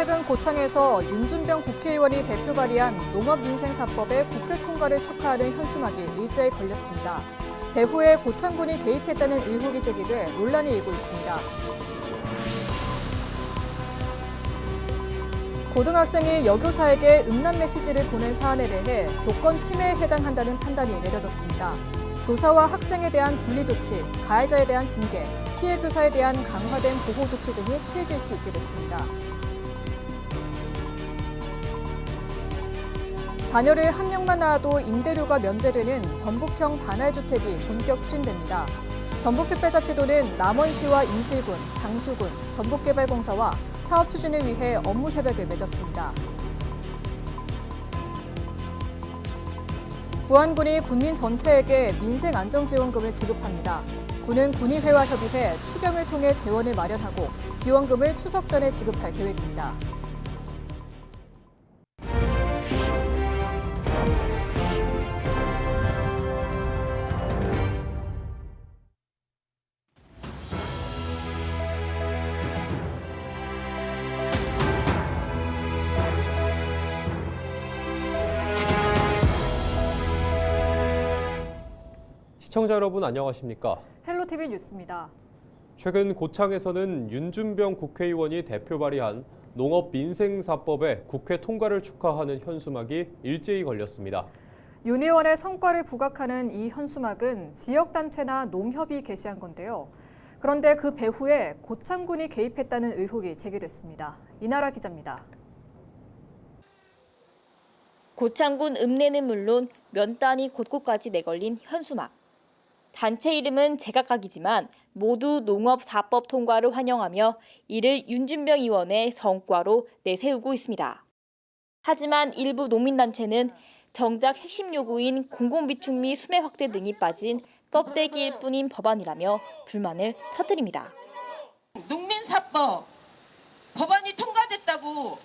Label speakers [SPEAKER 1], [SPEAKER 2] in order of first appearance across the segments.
[SPEAKER 1] 최근 고창에서 윤준병 국회의원이 대표 발의한 농업민생사법의 국회 통과를 축하하는 현수막이 일제히 걸렸습니다. 배후에 고창군이 개입했다는 의혹이 제기돼 논란이 일고 있습니다. 고등학생이 여교사에게 음란 메시지를 보낸 사안에 대해 교권 침해에 해당한다는 판단이 내려졌습니다. 교사와 학생에 대한 분리 조치, 가해자에 대한 징계, 피해 교사에 대한 강화된 보호 조치 등이 취해질 수 있게 됐습니다. 자녀를 한 명만 낳아도 임대료가 면제되는 전북형 반할주택이 본격 추진됩니다. 전북특별자치도는 남원시와 임실군, 장수군, 전북개발공사와 사업 추진을 위해 업무 협약을 맺었습니다. 부안군이 군민 전체에게 민생안정지원금을 지급합니다. 군은 군의회와 협의해 추경을 통해 재원을 마련하고 지원금을 추석 전에 지급할 계획입니다.
[SPEAKER 2] 시청자 여러분 안녕하십니까?
[SPEAKER 1] 헬로티비 뉴스입니다.
[SPEAKER 2] 최근 고창에서는 윤준병 국회의원이 대표 발의한 농업민생사법의 국회 통과를 축하하는 현수막이 일제히 걸렸습니다.
[SPEAKER 1] 윤 의원의 성과를 부각하는 이 현수막은 지역단체나 농협이 게시한 건데요. 그런데 그 배후에 고창군이 개입했다는 의혹이 제기됐습니다. 이나라 기자입니다.
[SPEAKER 3] 고창군 읍내는 물론 면 단위 곳곳까지 내걸린 현수막. 단체 이름은 제각각이지만 모두 농업사법 통과를 환영하며 이를 윤준병 의원의 성과로 내세우고 있습니다. 하지만 일부 농민단체는 정작 핵심 요구인 공공비축 및 수매 확대 등이 빠진 껍데기일 뿐인 법안이라며 불만을 터뜨립니다.
[SPEAKER 4] 농민사법 법안이 통과됐다고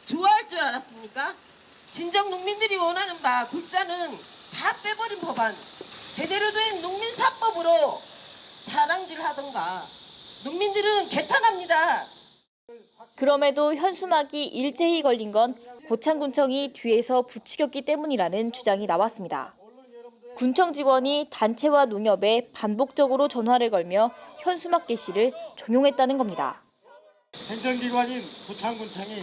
[SPEAKER 4] 좋아할 줄 알았습니까? 진정 농민들이 원하는 바 골자는 다 빼버린 법안. 제대로 된 농민사법으로 자랑질하던가. 농민들은 개탄합니다.
[SPEAKER 3] 그럼에도 현수막이 일제히 걸린 건 고창군청이 뒤에서 부추겼기 때문이라는 주장이 나왔습니다. 군청 직원이 단체와 농협에 반복적으로 전화를 걸며 현수막 게시를 종용했다는 겁니다.
[SPEAKER 5] 행정기관인 고창군청이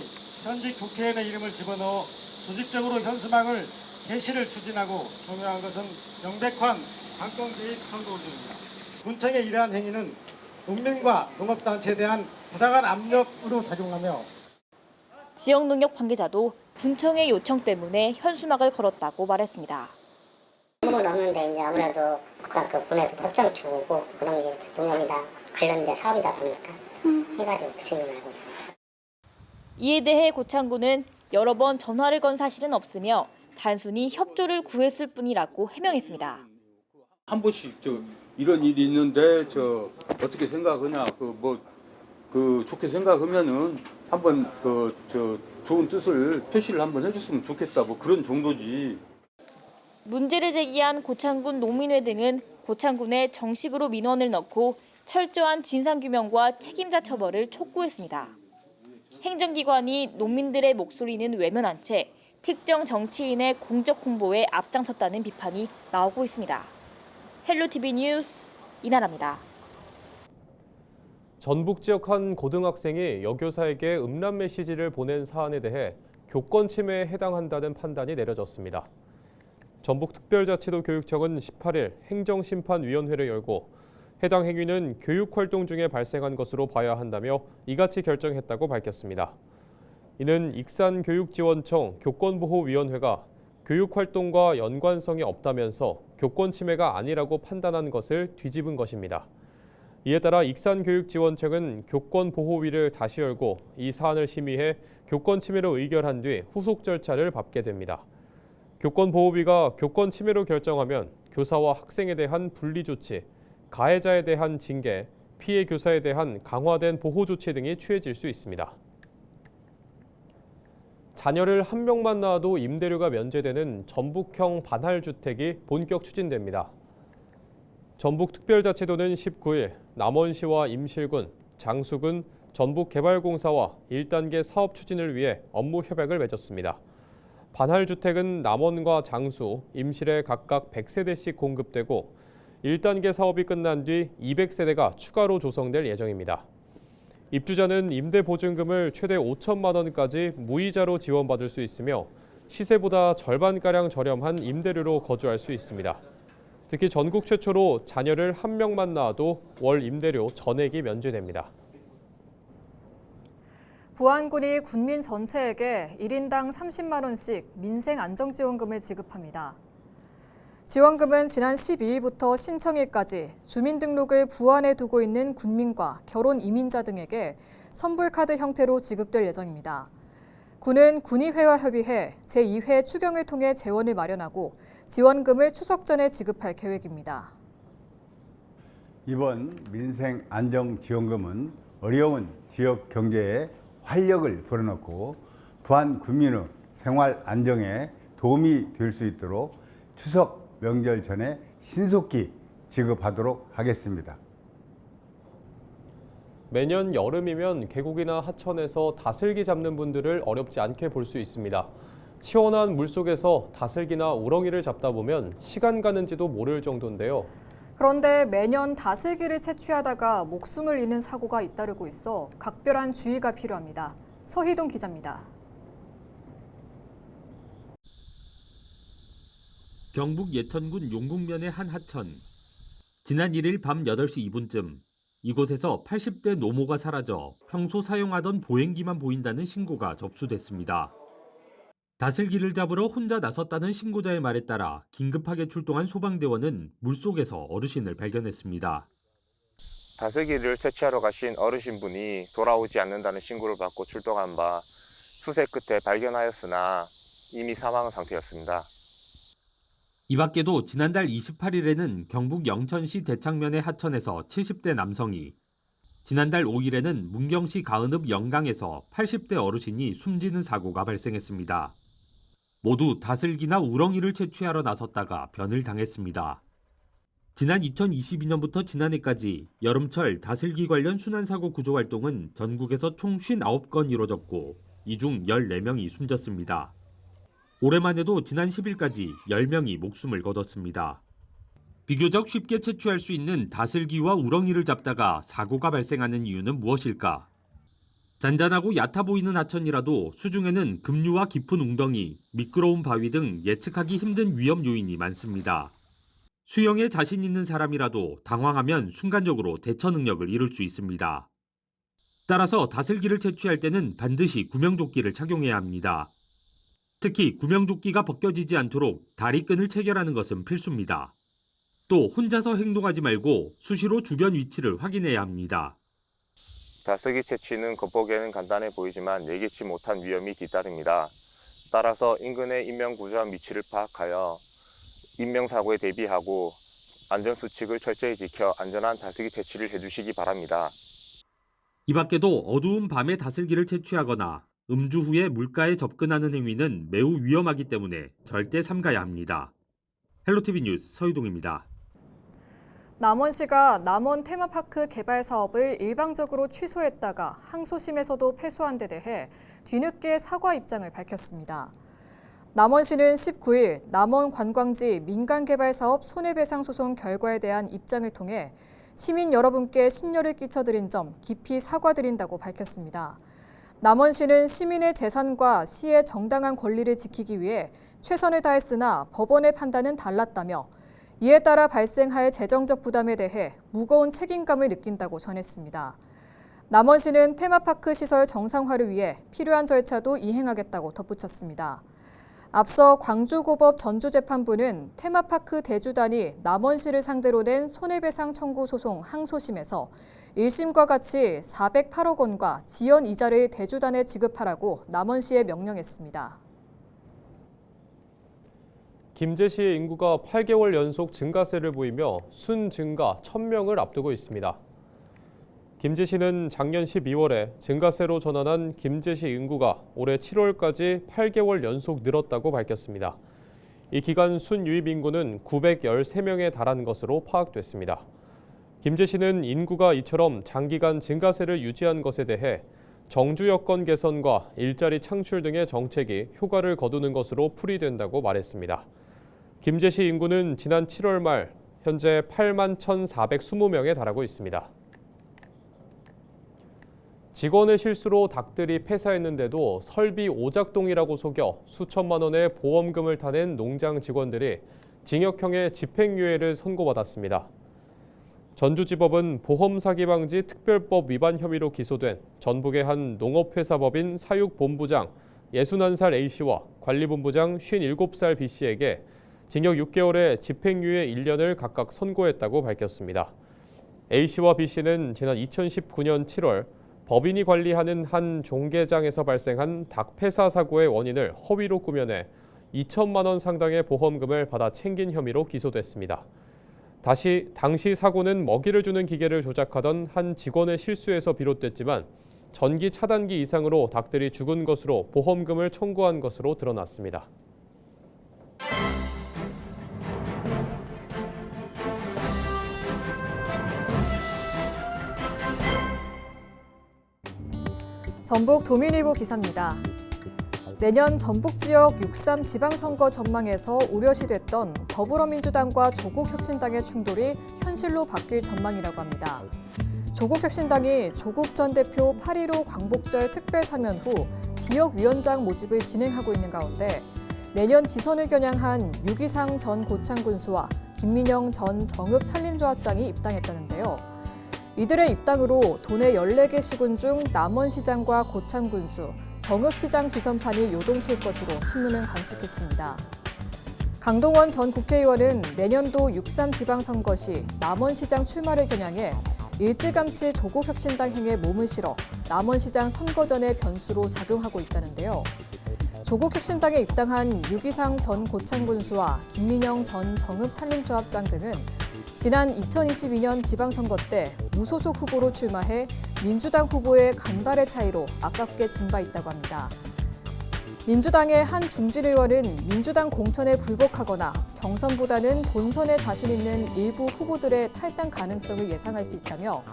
[SPEAKER 5] 현직 국회의원의 이름을 집어넣어 조직적으로 현수막을 게시를 추진하고 종용한 것은 명백한 관건개입 선거운동입니다. 군청의 이러한 행위는 농민과 농업단체에 대한 부당한 압력으로 작용하며
[SPEAKER 3] 지역 농협 관계자도 군청의 요청 때문에 현수막을 걸었다고 말했습니다.
[SPEAKER 6] 한번 넘는데 이제 아무래도 군에서 협정 주고 그런 게 농협이다 관련된 사업이다 보니까 해가지고 붙인 걸 알고 있습니다.
[SPEAKER 3] 이에 대해 고창군은 여러 번 전화를 건 사실은 없으며 단순히 협조를 구했을 뿐이라고 해명했습니다.
[SPEAKER 7] 한 번씩 이런 일이 있는데 어떻게 생각하냐 좋게 생각하면은 한번 좋은 뜻을 표시를 한번 해줬으면 좋겠다 그런 정도지.
[SPEAKER 3] 문제를 제기한 고창군 농민회 등은 고창군에 정식으로 민원을 넣고 철저한 진상규명과 책임자 처벌을 촉구했습니다. 행정기관이 농민들의 목소리는 외면한 채 특정 정치인의 공적 홍보에 앞장섰다는 비판이 나오고 있습니다. 헬로티비 뉴스 이나라입니다.
[SPEAKER 2] 전북 지역 한 고등학생이 여교사에게 음란 메시지를 보낸 사안에 대해 교권 침해에 해당한다는 판단이 내려졌습니다. 전북특별자치도 교육청은 18일 행정심판위원회를 열고 해당 행위는 교육활동 중에 발생한 것으로 봐야 한다며 이같이 결정했다고 밝혔습니다. 이는 익산교육지원청 교권보호위원회가 교육활동과 연관성이 없다면서 교권 침해가 아니라고 판단한 것을 뒤집은 것입니다. 이에 따라 익산교육지원청은 교권보호위를 다시 열고 이 사안을 심의해 교권 침해로 의결한 뒤 후속 절차를 밟게 됩니다. 교권보호위가 교권 침해로 결정하면 교사와 학생에 대한 분리조치, 가해자에 대한 징계, 피해 교사에 대한 강화된 보호 조치 등이 취해질 수 있습니다. 자녀를 한 명만 낳아도 임대료가 면제되는 전북형 반할주택이 본격 추진됩니다. 전북특별자치도는 19일 남원시와 임실군, 장수군, 전북개발공사와 1단계 사업 추진을 위해 업무 협약을 맺었습니다. 반할주택은 남원과 장수, 임실에 각각 100세대씩 공급되고 1단계 사업이 끝난 뒤 200세대가 추가로 조성될 예정입니다. 입주자는 임대보증금을 최대 5천만 원까지 무이자로 지원받을 수 있으며 시세보다 절반가량 저렴한 임대료로 거주할 수 있습니다. 특히 전국 최초로 자녀를 한 명만 낳아도 월 임대료 전액이 면제됩니다.
[SPEAKER 1] 부안군이 군민 전체에게 1인당 30만 원씩 민생안정지원금을 지급합니다. 지원금은 지난 12일부터 신청일까지 주민등록을 부안에 두고 있는 군민과 결혼 이민자 등에게 선불카드 형태로 지급될 예정입니다. 군은 군의회와 협의해 제2회 추경을 통해 재원을 마련하고 지원금을 추석 전에 지급할 계획입니다.
[SPEAKER 8] 이번 민생안정지원금은 어려운 지역 경제에 활력을 불어넣고 부안 군민의 생활 안정에 도움이 될 수 있도록 추석 명절 전에 신속히 지급하도록 하겠습니다.
[SPEAKER 2] 매년 여름이면 계곡이나 하천에서 다슬기 잡는 분들을 어렵지 않게 볼 수 있습니다. 시원한 물속에서 다슬기나 우렁이를 잡다 보면 시간 가는지도 모를 정도인데요.
[SPEAKER 1] 그런데 매년 다슬기를 채취하다가 목숨을 잃는 사고가 잇따르고 있어 각별한 주의가 필요합니다. 서희동 기자입니다.
[SPEAKER 9] 경북 예천군 용궁면의 한 하천. 지난 1일 밤 8시 2분쯤 이곳에서 80대 노모가 사라져 평소 사용하던 보행기만 보인다는 신고가 접수됐습니다. 다슬기를 잡으러 혼자 나섰다는 신고자의 말에 따라 긴급하게 출동한 소방대원은 물속에서 어르신을 발견했습니다.
[SPEAKER 10] 다슬기를 채취하러 가신 어르신분이 돌아오지 않는다는 신고를 받고 출동한 바 수색 끝에 발견하였으나 이미 사망한 상태였습니다.
[SPEAKER 9] 이 밖에도 지난달 28일에는 경북 영천시 대창면의 하천에서 70대 남성이, 지난달 5일에는 문경시 가은읍 영강에서 80대 어르신이 숨지는 사고가 발생했습니다. 모두 다슬기나 우렁이를 채취하러 나섰다가 변을 당했습니다. 지난 2022년부터 지난해까지 여름철 다슬기 관련 순환사고 구조 활동은 전국에서 총 59건 이뤄졌고 이 중 14명이 숨졌습니다. 올해만 해도 지난 10일까지 10명이 목숨을 거뒀습니다. 비교적 쉽게 채취할 수 있는 다슬기와 우렁이를 잡다가 사고가 발생하는 이유는 무엇일까? 잔잔하고 얕아 보이는 하천이라도 수중에는 급류와 깊은 웅덩이, 미끄러운 바위 등 예측하기 힘든 위험 요인이 많습니다. 수영에 자신 있는 사람이라도 당황하면 순간적으로 대처 능력을 잃을 수 있습니다. 따라서 다슬기를 채취할 때는 반드시 구명조끼를 착용해야 합니다. 특히 구명조끼가 벗겨지지 않도록 다리끈을 체결하는 것은 필수입니다. 또 혼자서 행동하지 말고 수시로 주변 위치를 확인해야 합니다.
[SPEAKER 10] 다슬기 채취는 겉보기에는 간단해 보이지만 예기치 못한 위험이 뒤따릅니다. 따라서 인근의 인명구조한 위치를 파악하여 인명사고에 대비하고 안전수칙을 철저히 지켜 안전한 다슬기 채취를 해주시기 바랍니다.
[SPEAKER 9] 이 밖에도 어두운 밤에 다슬기를 채취하거나 음주 후에 물가에 접근하는 행위는 매우 위험하기 때문에 절대 삼가야 합니다. 헬로티비 뉴스 서희동입니다.
[SPEAKER 1] 남원시가 남원 테마파크 개발 사업을 일방적으로 취소했다가 항소심에서도 패소한 데 대해 뒤늦게 사과 입장을 밝혔습니다. 남원시는 19일 남원 관광지 민간개발사업 손해배상 소송 결과에 대한 입장을 통해 시민 여러분께 심려를 끼쳐드린 점 깊이 사과드린다고 밝혔습니다. 남원시는 시민의 재산과 시의 정당한 권리를 지키기 위해 최선을 다했으나 법원의 판단은 달랐다며 이에 따라 발생할 재정적 부담에 대해 무거운 책임감을 느낀다고 전했습니다. 남원시는 테마파크 시설 정상화를 위해 필요한 절차도 이행하겠다고 덧붙였습니다. 앞서 광주고법 전주재판부는 테마파크 대주단이 남원시를 상대로 낸 손해배상 청구 소송 항소심에서 1심과 같이 408억 원과 지연 이자를 대주단에 지급하라고 남원시에 명령했습니다.
[SPEAKER 2] 김제시의 인구가 8개월 연속 증가세를 보이며 순 증가 1000명을 앞두고 있습니다. 김제시는 작년 12월에 증가세로 전환한 김제시 인구가 올해 7월까지 8개월 연속 늘었다고 밝혔습니다. 이 기간 순유입 인구는 913명에 달한 것으로 파악됐습니다. 김제시는 인구가 이처럼 장기간 증가세를 유지한 것에 대해 정주 여건 개선과 일자리 창출 등의 정책이 효과를 거두는 것으로 풀이된다고 말했습니다. 김제시 인구는 지난 7월 말 현재 8만 1,420명에 달하고 있습니다. 직원의 실수로 닭들이 폐사했는데도 설비 오작동이라고 속여 수천만 원의 보험금을 타낸 농장 직원들이 징역형의 집행유예를 선고받았습니다. 전주지법은 보험사기 방지 특별법 위반 혐의로 기소된 전북의 한 농업회사법인 사육본부장 61살 A씨와 관리본부장 57살 B씨에게 징역 6개월에 집행유예 1년을 각각 선고했다고 밝혔습니다. A씨와 B씨는 지난 2019년 7월 법인이 관리하는 한 종개장에서 발생한 닭 폐사 사고의 원인을 허위로 꾸며내 2천만 원 상당의 보험금을 받아 챙긴 혐의로 기소됐습니다. 당시 사고는 먹이를 주는 기계를 조작하던 한 직원의 실수에서 비롯됐지만 전기 차단기 이상으로 닭들이 죽은 것으로 보험금을 청구한 것으로 드러났습니다.
[SPEAKER 1] 전북 도민일보 기사입니다. 내년 전북 지역 6.3 지방선거 전망에서 우려시됐던 더불어민주당과 조국혁신당의 충돌이 현실로 바뀔 전망이라고 합니다. 조국혁신당이 조국 전 대표 8.15 광복절 특별사면 후 지역위원장 모집을 진행하고 있는 가운데 내년 지선을 겨냥한 유기상 전 고창군수와 김민영 전 정읍산림조합장이 입당했다는데요. 이들의 입당으로 도내 14개 시군 중 남원시장과 고창군수, 정읍시장 지선판이 요동칠 것으로 신문은 관측했습니다. 강동원 전 국회의원은 내년도 6.3 지방선거 시 남원시장 출마를 겨냥해 일찌감치 조국혁신당 행에 몸을 실어 남원시장 선거 전의 변수로 작용하고 있다는데요. 조국혁신당에 입당한 유기상 전 고창군수와 김민영 전 정읍산림조합장 등은 지난 2022년 지방선거 때 무소속 후보로 출마해 민주당 후보의 간발의 차이로 아깝게 진 바 있다고 합니다. 민주당의 한 중진 의원은 민주당 공천에 불복하거나 경선보다는 본선에 자신 있는 일부 후보들의 탈당 가능성을 예상할 수 있다며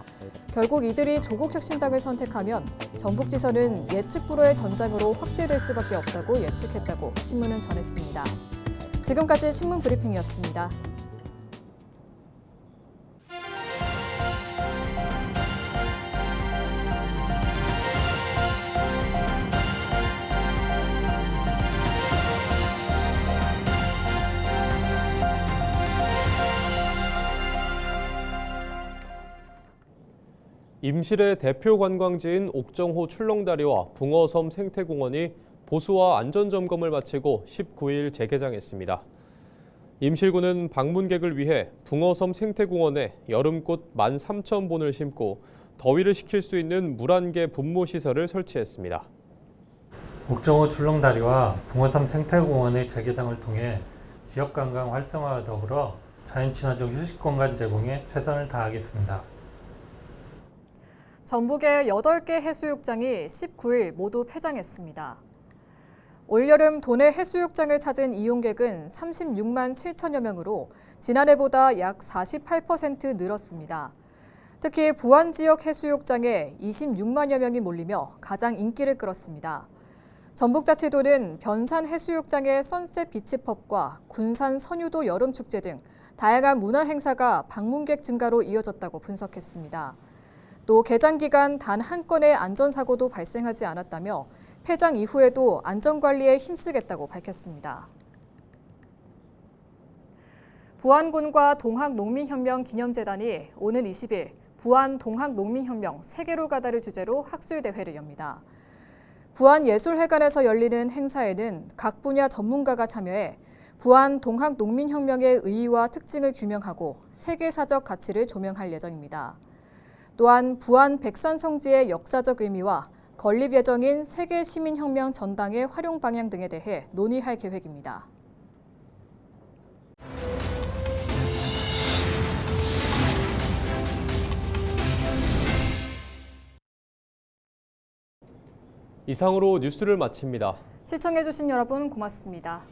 [SPEAKER 1] 결국 이들이 조국혁신당을 선택하면 전북지선은 예측 불허의 전장으로 확대될 수밖에 없다고 예측했다고 신문은 전했습니다. 지금까지 신문 브리핑이었습니다.
[SPEAKER 2] 임실의 대표 관광지인 옥정호 출렁다리와 붕어섬 생태공원이 보수와 안전점검을 마치고 19일 재개장했습니다. 임실구는 방문객을 위해 붕어섬 생태공원에 여름꽃 13,000본을 심고 더위를 식힐 수 있는 물안개 분무 시설을 설치했습니다.
[SPEAKER 11] 옥정호 출렁다리와 붕어섬 생태공원의 재개장을 통해 지역관광 활성화와 더불어 자연친화적 휴식공간 제공에 최선을 다하겠습니다.
[SPEAKER 1] 전북의 8개 해수욕장이 19일 모두 폐장했습니다. 올여름 도내 해수욕장을 찾은 이용객은 36만 7천여 명으로 지난해보다 약 48% 늘었습니다. 특히 부안 지역 해수욕장에 26만여 명이 몰리며 가장 인기를 끌었습니다. 전북자치도는 변산 해수욕장의 선셋 비치펍과 군산 선유도 여름축제 등 다양한 문화 행사가 방문객 증가로 이어졌다고 분석했습니다. 또 개장 기간 단 한 건의 안전사고도 발생하지 않았다며 폐장 이후에도 안전관리에 힘쓰겠다고 밝혔습니다. 부안군과 동학농민혁명 기념재단이 오는 20일 부안 동학농민혁명 세계로 가다를 주제로 학술대회를 엽니다. 부안예술회관에서 열리는 행사에는 각 분야 전문가가 참여해 부안 동학농민혁명의 의의와 특징을 규명하고 세계사적 가치를 조명할 예정입니다. 또한 부안 백산성지의 역사적 의미와 건립 예정인 세계시민혁명 전당의 활용 방향 등에 대해 논의할 계획입니다.
[SPEAKER 2] 이상으로 뉴스를 마칩니다.
[SPEAKER 1] 시청해주신 여러분 고맙습니다.